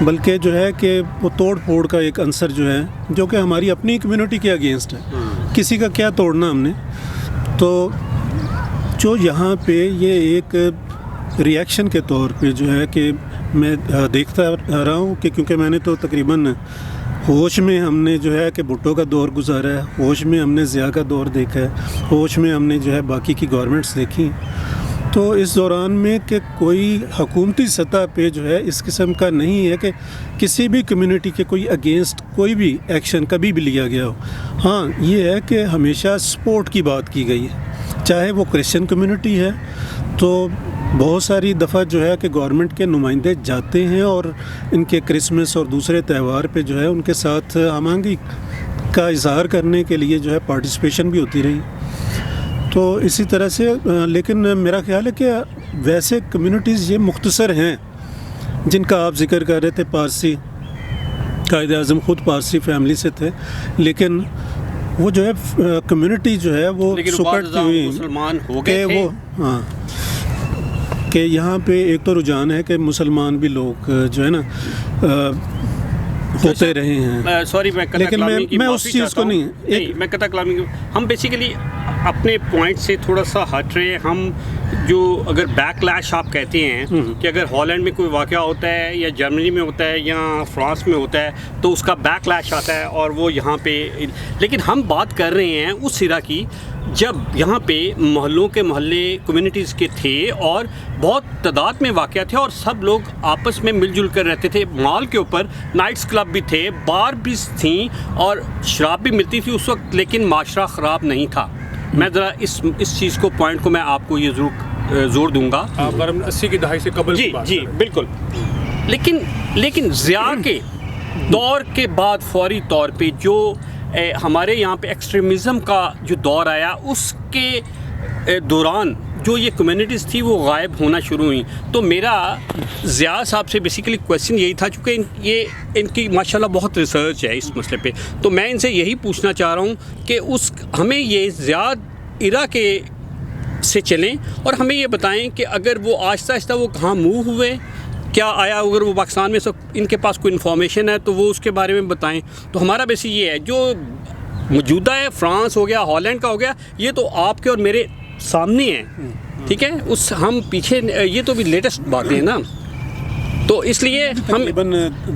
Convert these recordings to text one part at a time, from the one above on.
بلکہ جو ہے کہ وہ توڑ پھوڑ کا ایک عنصر جو ہے جو کہ ہماری اپنی کمیونٹی کے اگینسٹ ہے. کسی کا کیا توڑنا ہم نے. تو جو یہاں پہ یہ ایک ریئیکشن کے طور پہ جو ہے کہ میں دیکھتا رہا ہوں کہ کیونکہ میں نے تو تقریباً ہوش میں ہم نے جو ہے کہ بھٹو کا دور گزارا ہے, ہوش میں ہم نے ضیاء کا دور دیکھا ہے, ہوش میں ہم نے جو ہے باقی کی گورنمنٹس دیکھی. تو اس دوران میں کہ کوئی حکومتی سطح پہ جو ہے اس قسم کا نہیں ہے کہ کسی بھی کمیونٹی کے کوئی اگینسٹ کوئی بھی ایکشن کبھی بھی لیا گیا ہو. ہاں یہ ہے کہ ہمیشہ سپورٹ کی بات کی گئی ہے, چاہے وہ کرسچن کمیونٹی ہے تو بہت ساری دفعہ جو ہے کہ گورنمنٹ کے نمائندے جاتے ہیں اور ان کے کرسمس اور دوسرے تہوار پہ جو ہے ان کے ساتھ ہم آہنگی کا اظہار کرنے کے لیے جو ہے پارٹیسپیشن بھی ہوتی رہی. تو اسی طرح سے لیکن میرا خیال ہے کہ ویسے کمیونٹیز یہ مختصر ہیں جن کا آپ ذکر کر رہے تھے. پارسی قائد اعظم خود پارسی فیملی سے تھے, لیکن وہ جو ہے کمیونٹی جو ہے وہ سکڑتی ہوئی مسلمان ہو گئے تھے. وہ ہاں کہ یہاں پہ ایک تو رجحان ہے کہ مسلمان بھی لوگ جو ہے نا ہوتے رہے ہیں. سوری لیکن میں اس چیز کو نہیں میں قطع کلامی ہم بیسیکلی اپنے پوائنٹ سے تھوڑا سا ہٹ رہے ہیں. ہم جو اگر بیک لیش آپ کہتے ہیں کہ اگر ہالینڈ میں کوئی واقعہ ہوتا ہے یا جرمنی میں ہوتا ہے یا فرانس میں ہوتا ہے تو اس کا بیک لیش آتا ہے اور وہ یہاں پہ, لیکن ہم بات کر رہے ہیں اس سرا کی جب یہاں پہ محلوں کے محلے کمیونٹیز کے تھے اور بہت تعداد میں واقعہ تھے اور سب لوگ آپس میں مل جل کر رہتے تھے. مال کے اوپر نائٹس کلب بھی تھے, بار بھی تھیں اور شراب بھی ملتی تھی اس وقت, لیکن معاشرہ خراب نہیں تھا. میں ذرا اس چیز کو پوائنٹ کو میں آپ کو یہ ضرور زور دوں گا. 80 کی دہائی سے قبل جی بالکل. لیکن ضیاء کے دور کے بعد فوری طور پہ جو ہمارے یہاں پہ ایکسٹریمزم کا جو دور آیا اس کے دوران جو یہ کمیونٹیز تھی وہ غائب ہونا شروع ہوئیں. تو میرا ضیاء صاحب سے بیسیکلی کویسچن یہی تھا, چونکہ ان کی ماشاءاللہ بہت ریسرچ ہے اس مسئلے پہ, تو میں ان سے یہی پوچھنا چاہ رہا ہوں کہ ہمیں یہ ضیاء ایرا کے سے چلیں اور ہمیں یہ بتائیں کہ اگر وہ آہستہ آہستہ وہ کہاں موو ہوئے, کیا آیا, اگر وہ پاکستان میں ان کے پاس کوئی انفارمیشن ہے تو وہ اس کے بارے میں بتائیں. تو ہمارا بیسی یہ ہے جو موجودہ ہے, فرانس ہو گیا, ہالینڈ کا ہو گیا, یہ تو آپ کے اور میرے سامنے ہیں, ٹھیک ہے, ہم پیچھے یہ تو بھی لیٹسٹ باتیں ہیں نا, تو اس لیے ہم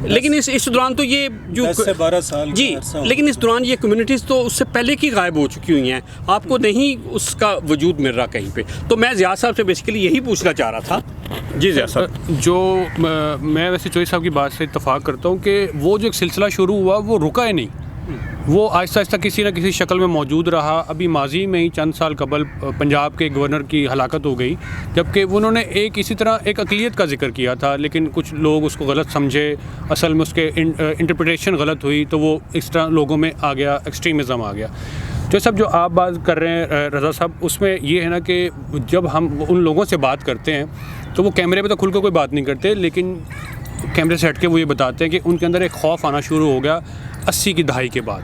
لیکن اس دوران تو یہ جو 10 سے 12 سال جی, لیکن اس دوران یہ کمیونٹیز تو اس سے پہلے کی غائب ہو چکی ہوئی ہیں, آپ کو نہیں اس کا وجود مل رہا کہیں پہ. تو میں ضیاء صاحب سے بیسیکلی یہی پوچھنا چاہ رہا تھا. جی ضیاء صاحب. جو میں ویسے چوئی صاحب کی بات سے اتفاق کرتا ہوں کہ وہ جو ایک سلسلہ شروع ہوا وہ رکا ہی نہیں, وہ آہستہ آہستہ کسی نہ کسی شکل میں موجود رہا. ابھی ماضی میں ہی چند سال قبل پنجاب کے گورنر کی ہلاکت ہو گئی, جبکہ انہوں نے اسی طرح ایک اقلیت کا ذکر کیا تھا, لیکن کچھ لوگ اس کو غلط سمجھے, اصل میں اس کے انٹرپریٹیشن غلط ہوئی, تو وہ اس طرح لوگوں میں آ گیا, ایکسٹریمزم آ گیا. تو سب جو آپ بات کر رہے ہیں رضا صاحب, اس میں یہ ہے نا کہ جب ہم ان لوگوں سے بات کرتے ہیں تو وہ کیمرے پہ تو کھل کر کوئی بات نہیں کرتے, لیکن کیمرے سے ہٹ کے وہ یہ بتاتے ہیں کہ ان کے اندر ایک خوف آنا شروع ہو گیا 80 کی دہائی کے بعد,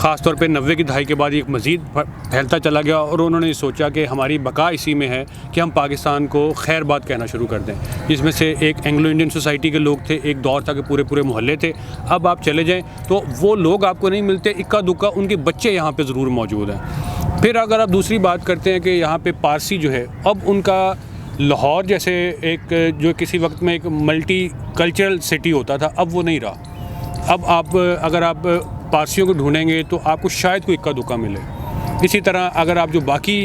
خاص طور پہ 90 کی دہائی کے بعد یہ مزید پھیلتا چلا گیا, اور انہوں نے سوچا کہ ہماری بقا اسی میں ہے کہ ہم پاکستان کو خیر بات کہنا شروع کر دیں. جس میں سے ایک اینگلو انڈین سوسائٹی کے لوگ تھے, ایک دور تھا کہ پورے محلے تھے. اب آپ چلے جائیں تو وہ لوگ آپ کو نہیں ملتے, اکا دکا ان کے بچے یہاں پہ ضرور موجود ہیں. پھر اگر آپ دوسری بات کرتے ہیں کہ یہاں پہ پارسی جو ہے, اب ان کا لاہور جیسے ایک جو کسی وقت میں ایک ملٹی کلچرل سٹی ہوتا تھا, اب وہ نہیں رہا. اب اگر آپ پارسیوں کو ڈھونڈیں گے تو آپ کو شاید کوئی اکا دکا ملے. اسی طرح اگر آپ جو باقی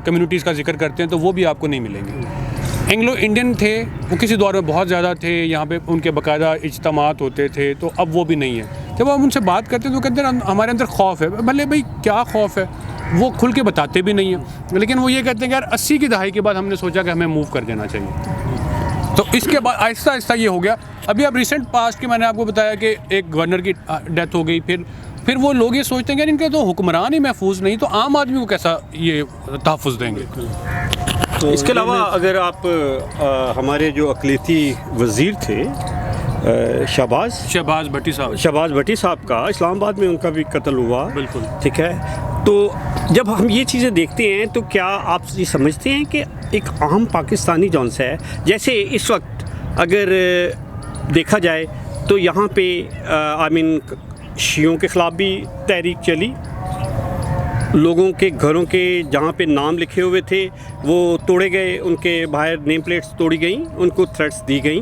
کمیونٹیز کا ذکر کرتے ہیں تو وہ بھی آپ کو نہیں ملیں گے. اینگلو انڈین تھے, وہ کسی دور میں بہت زیادہ تھے, یہاں پہ ان کے باقاعدہ اجتماعات ہوتے تھے, تو اب وہ بھی نہیں ہیں. جب ہم ان سے بات کرتے ہیں تو کہتے ہیں ہمارے اندر خوف ہے. بھلے بھائی کیا خوف ہے, وہ کھل کے بتاتے بھی نہیں ہیں, لیکن وہ یہ کہتے ہیں کہ یار 80 کی دہائی کے بعد ہم نے سوچا کہ ہمیں موو کر دینا چاہیے. تو اس کے بعد آہستہ آہستہ یہ ہو گیا. ابھی اب ریسنٹ پاسٹ کے میں نے آپ کو بتایا کہ ایک گورنر کی ڈیتھ ہو گئی, پھر وہ لوگ یہ سوچتے ہیں کہ ان کے تو حکمران ہی محفوظ نہیں, تو عام آدمی کو کیسا یہ تحفظ دیں گے. اس کے علاوہ اگر آپ ہمارے جو اقلیتی وزیر تھے شہباز بھٹی صاحب کا اسلام آباد میں ان کا بھی قتل ہوا, بالکل ٹھیک ہے. تو جب ہم یہ چیزیں دیکھتے ہیں تو کیا آپ یہ سمجھتے ہیں کہ ایک عام پاکستانی جون سے ہے, جیسے اس وقت اگر دیکھا جائے تو یہاں پہ شیعوں کے خلاف بھی تحریک چلی، لوگوں کے گھروں کے جہاں پہ نام لکھے ہوئے تھے وہ توڑے گئے، ان کے باہر نیم پلیٹس توڑی گئیں، ان کو تھریٹس دی گئیں.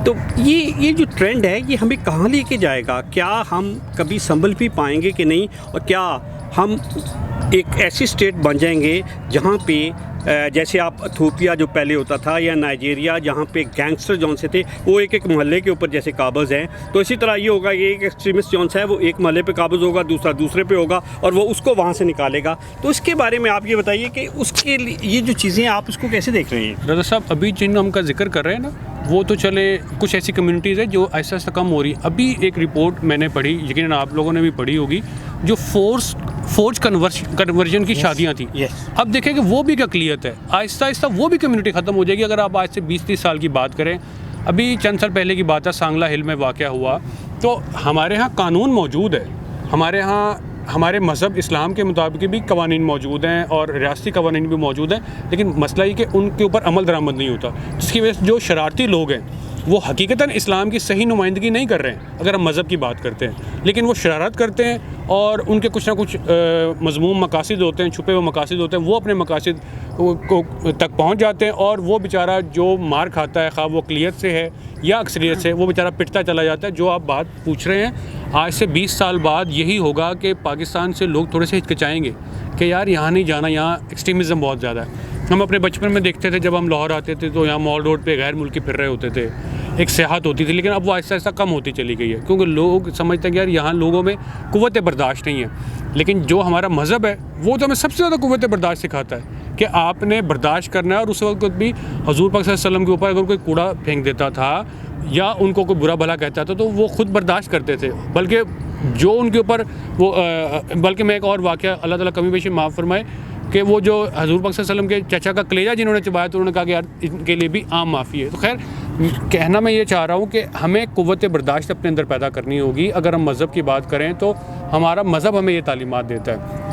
تو یہ جو ٹرینڈ ہے یہ ہمیں کہاں لے کے جائے گا؟ کیا ہم کبھی سنبھل بھی پائیں گے کہ نہیں؟ اور کیا ہم ایک ایسی اسٹیٹ بن جائیں گے جہاں پہ جیسے آپ ایتھوپیا جو پہلے ہوتا تھا یا نائجیریا جہاں پہ گینگسٹر جون سے تھے وہ ایک محلے کے اوپر جیسے قابض ہیں، تو اسی طرح یہ ہوگا یہ ایک ایکسٹریمسٹ جون سے ہے وہ ایک محلے پہ قابض ہوگا، دوسرا دوسرے پہ ہوگا اور وہ اس کو وہاں سے نکالے گا. تو اس کے بارے میں آپ یہ بتائیے کہ اس کے لیے یہ جو چیزیں آپ اس کو کیسے دیکھ رہے ہیں؟ رضا صاحب ابھی جن ہم کا ذکر کر رہے ہیں نا وہ تو چلے کچھ ایسی کمیونٹیز ہیں جو ایسا ایسا کم ہو رہی. ابھی ایک رپورٹ میں نے پڑھی، یقیناً آپ لوگوں نے بھی پڑھی ہوگی، جو فورج کنورژن کی شادیاں تھیں. اب دیکھیں کہ وہ بھی ایک اقلیت ہے، آہستہ آہستہ وہ بھی کمیونٹی ختم ہو جائے گی. اگر آپ آج سے 20-30 سال کی بات کریں، ابھی چند سال پہلے کی بات ہے، سانگلا ہل میں واقعہ ہوا، تو ہمارے ہاں قانون موجود ہے، ہمارے ہاں ہمارے مذہب اسلام کے مطابق بھی قوانین موجود ہیں اور ریاستی قوانین بھی موجود ہیں، لیکن مسئلہ یہ کہ ان کے اوپر عمل درآمد نہیں ہوتا، جس کی وجہ سے جو شرارتی لوگ ہیں وہ حقیقتاً اسلام کی صحیح نمائندگی نہیں کر رہے ہیں اگر ہم مذہب کی بات کرتے ہیں، لیکن وہ شرارت کرتے ہیں اور ان کے کچھ نہ کچھ مذموم مقاصد ہوتے ہیں، چھپے ہوئے مقاصد ہوتے ہیں، وہ اپنے مقاصد کو تک پہنچ جاتے ہیں اور وہ بیچارہ جو مار کھاتا ہے، خواہ وہ اقلیت سے ہے یا اکثریت سے، وہ بیچارہ پٹتا چلا جاتا ہے. جو آپ بات پوچھ رہے ہیں آج سے 20 سال بعد یہی ہوگا کہ پاکستان سے لوگ تھوڑے سے ہچکچائیں گے کہ یار یہاں نہیں جانا، یہاں ایکسٹریمزم بہت زیادہ ہے. ہم اپنے بچپن میں دیکھتے تھے جب ہم لاہور آتے تھے تو یہاں مال روڈ پہ غیر ملکی پھر رہے ہوتے تھے، ایک سیاحت ہوتی تھی، لیکن اب وہ آہستہ آہستہ کم ہوتی چلی گئی ہے کیونکہ لوگ سمجھتے ہیں کہ یار یہاں لوگوں میں قوت برداشت نہیں ہے. لیکن جو ہمارا مذہب ہے وہ تو ہمیں سب سے زیادہ قوت برداشت سکھاتا ہے کہ آپ نے برداشت کرنا ہے. اور اس وقت بھی حضور پاک صلی اللہ علیہ وسلم کے اوپر اگر کوئی کوڑا پھینک دیتا تھا یا ان کو کوئی برا بھلا کہتا تھا تو وہ خود برداشت کرتے تھے، بلکہ جو ان کے اوپر وہ بلکہ میں ایک اور واقعہ اللہ تعالیٰ کمی بیشی معاف فرمائے کہ وہ جو حضور پاک صلی اللہ علیہ وسلم کے چچا کا کلیجہ جنہوں نے چبایا تو انہوں نے کہا کہ یار ان کے لیے بھی عام معافی ہے. تو خیر کہنا میں یہ چاہ رہا ہوں کہ ہمیں قوت برداشت اپنے اندر پیدا کرنی ہوگی. اگر ہم مذہب کی بات کریں تو ہمارا مذہب ہمیں یہ تعلیمات دیتا ہے.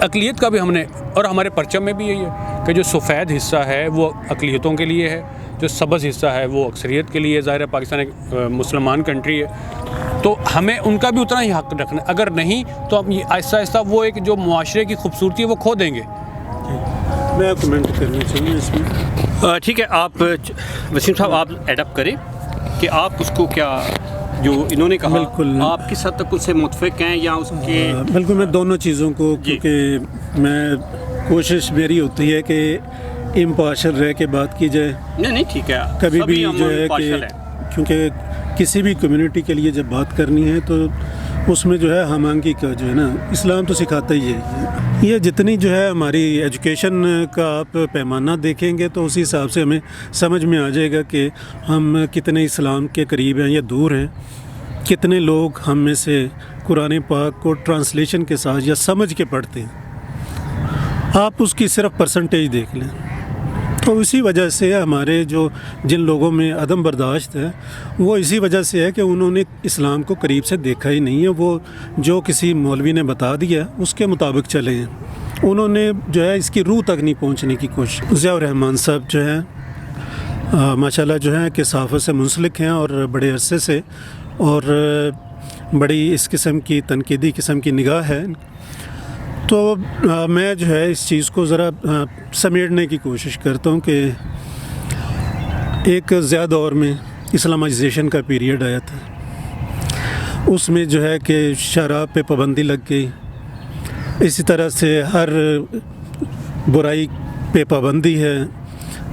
اقلیت کا بھی ہم نے، اور ہمارے پرچم میں بھی یہی ہے کہ جو سفید حصہ ہے وہ اقلیتوں کے لیے ہے، جو سبز حصہ ہے وہ اکثریت کے لیے. ظاہر ہے پاکستان ایک مسلمان کنٹری ہے تو ہمیں ان کا بھی اتنا ہی حق رکھنا ہے. اگر نہیں تو ہم آہستہ آہستہ وہ ایک جو معاشرے کی خوبصورتی ہے وہ کھو دیں گے. میں کمنٹ کرنا چاہوں گا اس میں. ٹھیک ہے، آپ وسیم صاحب آپ ایڈ اپ کریں کہ آپ اس کو کیا جو انہوں نے کہا بالکل آپ کس حد تک اس سے متفق ہیں یا اس کے؟ بالکل میں دونوں چیزوں کو، کیونکہ میں کوشش میری ہوتی ہے کہ امپارشل رہ کے بات کی جائے. نہیں ٹھیک ہے، کبھی بھی جو ہے کہ کیونکہ کسی بھی کمیونٹی کے لیے جب بات کرنی ہے تو اس میں جو ہے ہم آہنگی کا جو ہے نا اسلام تو سکھاتا ہی ہے. یہ جتنی جو ہے ہماری ایجوکیشن کا آپ پیمانہ دیکھیں گے تو اسی حساب سے ہمیں سمجھ میں آ جائے گا کہ ہم کتنے اسلام کے قریب ہیں یا دور ہیں. کتنے لوگ ہم میں سے قرآن پاک کو ٹرانسلیشن کے ساتھ یا سمجھ کے پڑھتے ہیں. آپ اس کی صرف پرسنٹیج دیکھ لیں تو اسی وجہ سے ہمارے جو جن لوگوں میں عدم برداشت ہے وہ اسی وجہ سے ہے کہ انہوں نے اسلام کو قریب سے دیکھا ہی نہیں ہے. وہ جو کسی مولوی نے بتا دیا اس کے مطابق چلے ہیں. انہوں نے جو ہے اس کی روح تک نہیں پہنچنے کی کوشش. ضیاء الرحمن صاحب جو ہیں ماشاءاللہ جو ہیں کہ صحافت سے منسلک ہیں اور بڑے عرصے سے، اور بڑی اس قسم کی تنقیدی قسم کی نگاہ ہے. تو میں جو ہے اس چیز کو ذرا سمیٹنے کی کوشش کرتا ہوں کہ ایک زیادہ دور میں اسلامائزیشن کا پیریڈ آیا تھا. اس میں جو ہے کہ شراب پہ پابندی لگ گئی، اسی طرح سے ہر برائی پہ پابندی ہے،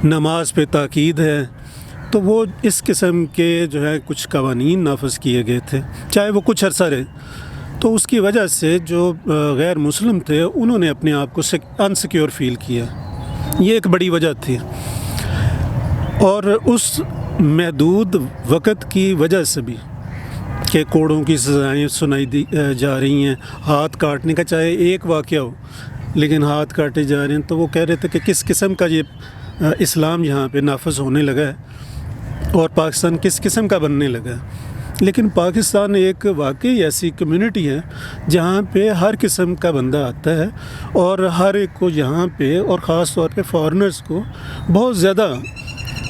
نماز پہ تاکید ہے. تو وہ اس قسم کے جو ہے کچھ قوانین نافذ کیے گئے تھے چاہے وہ کچھ عرصہ رہے. تو اس کی وجہ سے جو غیر مسلم تھے انہوں نے اپنے آپ کو انسیکیور فیل کیا. یہ ایک بڑی وجہ تھی. اور اس محدود وقت کی وجہ سے بھی کہ کوڑوں کی سزائیں سنائی جا رہی ہیں، ہاتھ کاٹنے کا چاہے ایک واقعہ ہو لیکن ہاتھ کاٹے جا رہے ہیں. تو وہ کہہ رہے تھے کہ کس قسم کا یہ اسلام یہاں پہ نافذ ہونے لگا ہے اور پاکستان کس قسم کا بننے لگا ہے. لیکن پاکستان ایک واقعی ایسی کمیونٹی ہے جہاں پہ ہر قسم کا بندہ آتا ہے اور ہر ایک کو یہاں پہ اور خاص طور پہ فارنرز کو بہت زیادہ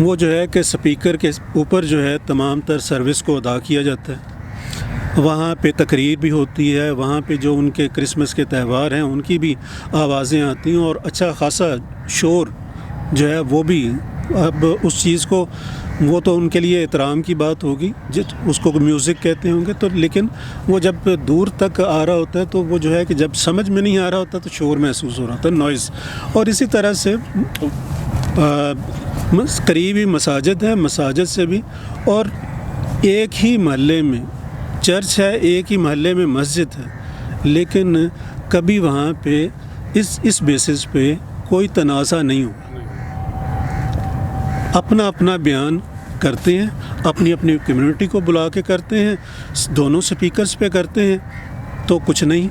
وہ جو ہے کہ سپیکر کے اوپر جو ہے تمام تر سروس کو ادا کیا جاتا ہے. وہاں پہ تقریر بھی ہوتی ہے, وہاں پہ جو ان کے کرسمس کے تہوار ہیں ان کی بھی آوازیں آتی ہیں, اور اچھا خاصا شور جو ہے وہ بھی. اب اس چیز کو وہ تو ان کے لیے احترام کی بات ہوگی, اس کو میوزک کہتے ہوں گے, تو لیکن وہ جب دور تک آ رہا ہوتا ہے تو وہ جو ہے کہ جب سمجھ میں نہیں آ رہا ہوتا تو شور محسوس ہو رہا ہوتا ہے, نوائز. اور اسی طرح سے قریبی مساجد ہیں, مساجد سے بھی, اور ایک ہی محلے میں چرچ ہے, ایک ہی محلے میں مسجد ہے, لیکن کبھی وہاں پہ اس بیسس پہ کوئی تنازع نہیں ہوا. اپنا اپنا بیان کرتے ہیں, اپنی اپنی کمیونٹی کو بلا کے کرتے ہیں, دونوں سپیکرز پہ کرتے ہیں, تو کچھ نہیں.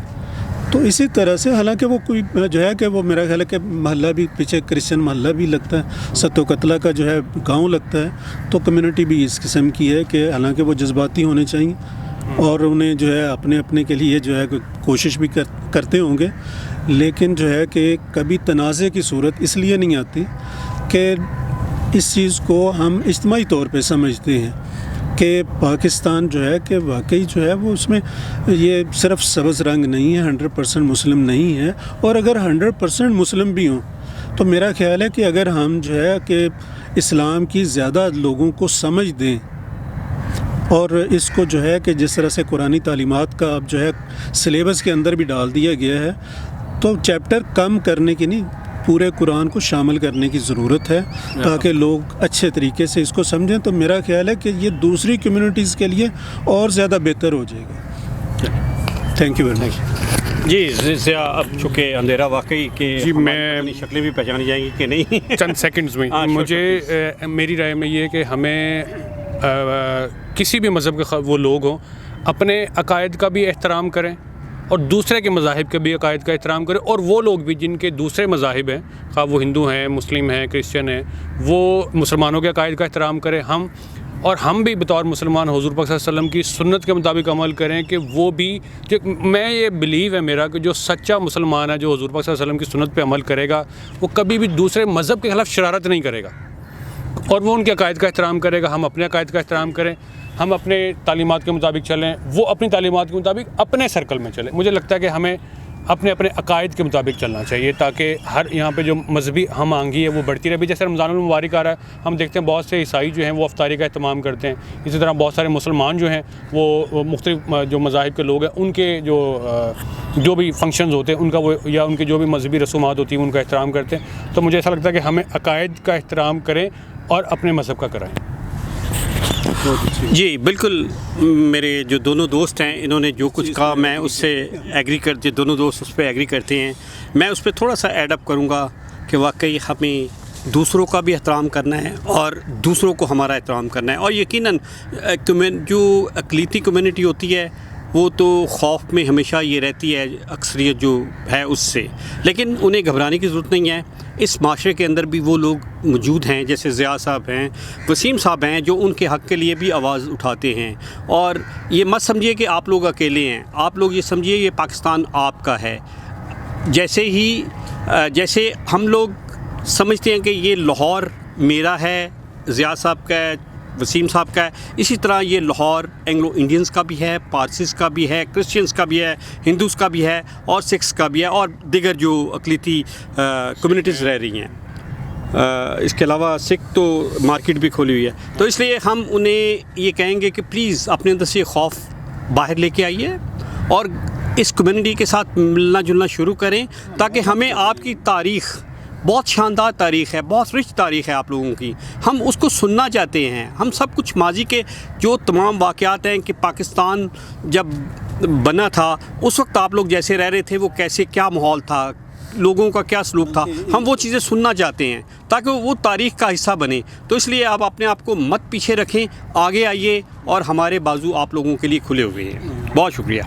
تو اسی طرح سے حالانکہ وہ کوئی جو ہے کہ وہ میرا خیال ہے کہ محلہ بھی پیچھے کرسچن محلہ بھی لگتا ہے, ستو قتلہ کا جو ہے گاؤں لگتا ہے, تو کمیونٹی بھی اس قسم کی ہے کہ حالانکہ وہ جذباتی ہونے چاہیے اور انہیں جو ہے اپنے اپنے کے لیے جو ہے کوشش بھی کرتے ہوں گے, لیکن جو ہے کہ کبھی تنازع کی صورت اس لیے نہیں آتی کہ اس چیز کو ہم اجتماعی طور پہ سمجھتے ہیں کہ پاکستان جو ہے کہ واقعی جو ہے وہ اس میں یہ صرف سبز رنگ نہیں ہے, 100% مسلم نہیں ہے. اور اگر 100% مسلم بھی ہوں تو میرا خیال ہے کہ اگر ہم جو ہے کہ اسلام کی زیادہ لوگوں کو سمجھ دیں اور اس کو جو ہے کہ جس طرح سے قرآنی تعلیمات کا اب جو ہے سلیبس کے اندر بھی ڈال دیا گیا ہے, تو چیپٹر کم کرنے کی نہیں, پورے قرآن کو شامل کرنے کی ضرورت ہے تاکہ لوگ اچھے طریقے سے اس کو سمجھیں. تو میرا خیال ہے کہ یہ دوسری کمیونٹیز کے لیے اور زیادہ بہتر ہو جائے گا. Thank you very much. جی ضیاء, اب چونکہ اندھیرا واقعی کہ جی میں شکلیں بھی پہچانی جائیں گی کہ نہیں چند سیکنڈز میں مجھے میری رائے میں یہ ہے کہ ہمیں کسی بھی مذہب کے وہ لوگ ہوں اپنے عقائد کا بھی احترام کریں اور دوسرے کے مذاہب کے بھی عقائد کا احترام کریں, اور وہ لوگ بھی جن کے دوسرے مذاہب ہیں, خواہ وہ ہندو ہیں, مسلم ہیں, کرسچن ہیں, وہ مسلمانوں کے عقائد کا احترام کریں. ہم بھی بطور مسلمان حضور پاک صلی اللہ علیہ وسلم کی سنت کے مطابق عمل کریں کہ وہ بھی, میں یہ بلیو ہے میرا کہ جو سچا مسلمان ہے جو حضور پاک صلی اللہ علیہ وسلم کی سنت پہ عمل کرے گا وہ کبھی بھی دوسرے مذہب کے خلاف شرارت نہیں کرے گا, اور وہ ان کے عقائد کا احترام کرے گا. ہم اپنے عقائد کا احترام کریں, ہم اپنے تعلیمات کے مطابق چلیں, وہ اپنی تعلیمات کے مطابق اپنے سرکل میں چلیں. مجھے لگتا ہے کہ ہمیں اپنے اپنے عقائد کے مطابق چلنا چاہیے تاکہ ہر یہاں پہ جو مذہبی ہم آہنگی ہے وہ بڑھتی رہے. جیسے رمضان المبارک آ رہا ہے, ہم دیکھتے ہیں بہت سے عیسائی جو ہیں وہ افطاری کا اہتمام کرتے ہیں, اسی طرح بہت سارے مسلمان جو ہیں وہ مختلف جو مذاہب کے لوگ ہیں ان کے جو بھی فنکشنز ہوتے ہیں ان کا وہ یا ان کے جو بھی مذہبی رسومات ہوتی ہیں ان کا احترام کرتے ہیں. تو مجھے ایسا لگتا ہے کہ ہمیں عقائد کا احترام کریں اور اپنے مذہب کا کرائیں. جی بالکل, میرے جو دونوں دوست ہیں انہوں نے جو کچھ کہا میں اس سے ایگری کرتے, دونوں دوست اس پہ ایگری کرتے ہیں. میں اس پہ تھوڑا سا ایڈ اپ کروں گا کہ واقعی ہمیں دوسروں کا بھی احترام کرنا ہے اور دوسروں کو ہمارا احترام کرنا ہے. اور یقیناً جو اقلیتی کمیونٹی ہوتی ہے وہ تو خوف میں ہمیشہ یہ رہتی ہے اکثریت جو ہے اس سے, لیکن انہیں گھبرانے کی ضرورت نہیں ہے. اس معاشرے کے اندر بھی وہ لوگ موجود ہیں جیسے ضیاء صاحب ہیں, وسیم صاحب ہیں, جو ان کے حق کے لیے بھی آواز اٹھاتے ہیں. اور یہ مت سمجھیے کہ آپ لوگ اکیلے ہیں, آپ لوگ یہ سمجھیے یہ پاکستان آپ کا ہے. جیسے ہم لوگ سمجھتے ہیں کہ یہ لاہور میرا ہے, ضیاء صاحب کا ہے, وسیم صاحب کا ہے, اسی طرح یہ لاہور اینگلو انڈینز کا بھی ہے, پارسیز کا بھی ہے, کرسچنز کا بھی ہے, ہندوز کا بھی ہے اور سکھس کا بھی ہے, اور دیگر جو اقلیتی کمیونٹیز رہ رہی ہیں. اس کے علاوہ سکھ تو مارکیٹ بھی کھولی ہوئی ہے. تو اس لیے ہم انہیں یہ کہیں گے کہ پلیز اپنے اندر سے خوف باہر لے کے آئیے اور اس کمیونٹی کے ساتھ ملنا جلنا شروع کریں تاکہ ہمیں آپ کی تاریخ, بہت شاندار تاریخ ہے, بہت رچ تاریخ ہے آپ لوگوں کی, ہم اس کو سننا چاہتے ہیں. ہم سب کچھ ماضی کے جو تمام واقعات ہیں کہ پاکستان جب بنا تھا اس وقت آپ لوگ جیسے رہ رہے تھے وہ کیسے, کیا ماحول تھا, لوگوں کا کیا سلوک تھا, ہم وہ چیزیں سننا چاہتے ہیں تاکہ وہ تاریخ کا حصہ بنے. تو اس لیے آپ اپنے آپ کو مت پیچھے رکھیں, آگے آئیے اور ہمارے بازو آپ لوگوں کے لیے کھلے ہوئے ہیں. بہت شکریہ.